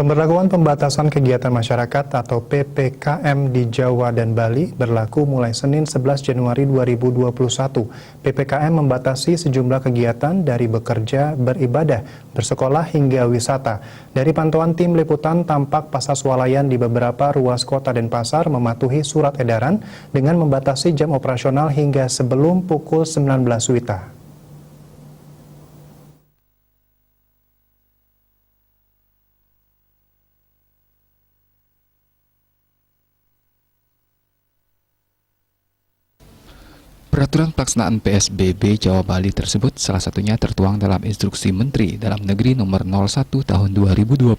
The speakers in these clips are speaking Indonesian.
Pemberlakuan pembatasan kegiatan masyarakat atau PPKM di Jawa dan Bali berlaku mulai Senin 11 Januari 2021. PPKM membatasi sejumlah kegiatan dari bekerja, beribadah, bersekolah hingga wisata. Dari pantauan tim liputan, tampak pasar swalayan di beberapa ruas kota Denpasar mematuhi surat edaran dengan membatasi jam operasional hingga sebelum pukul 19 WITA. Peraturan pelaksanaan PSBB Jawa Bali tersebut salah satunya tertuang dalam Instruksi Menteri Dalam Negeri Nomor 01 Tahun 2021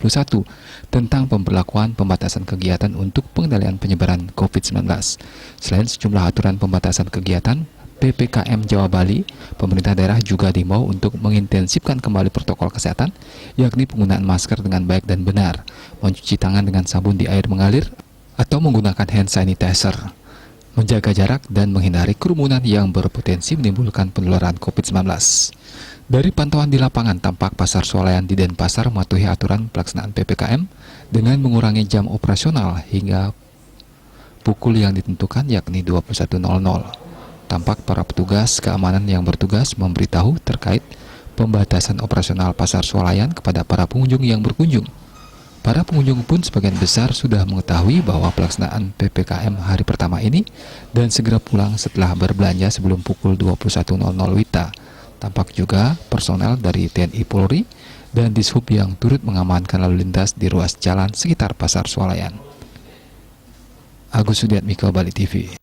tentang pemberlakuan pembatasan kegiatan untuk pengendalian penyebaran COVID-19. Selain sejumlah aturan pembatasan kegiatan PPKM Jawa Bali, pemerintah daerah juga diimbau untuk mengintensifkan kembali protokol kesehatan, yakni penggunaan masker dengan baik dan benar, mencuci tangan dengan sabun di air mengalir, atau menggunakan hand sanitizer, menjaga jarak, dan menghindari kerumunan yang berpotensi menimbulkan penularan COVID-19. Dari pantauan di lapangan, tampak pasar swalayan di Denpasar mematuhi aturan pelaksanaan PPKM dengan mengurangi jam operasional hingga pukul yang ditentukan, yakni 21.00. Tampak para petugas keamanan yang bertugas memberitahu terkait pembatasan operasional pasar swalayan kepada para pengunjung yang berkunjung. Para pengunjung pun sebagian besar sudah mengetahui bahwa pelaksanaan PPKM hari pertama ini dan segera pulang setelah berbelanja sebelum pukul 21.00 WITA. Tampak juga personel dari TNI Polri dan Dishub yang turut mengamankan lalu lintas di ruas jalan sekitar pasar swalayan. Agus Sudiatmiko, Bali TV.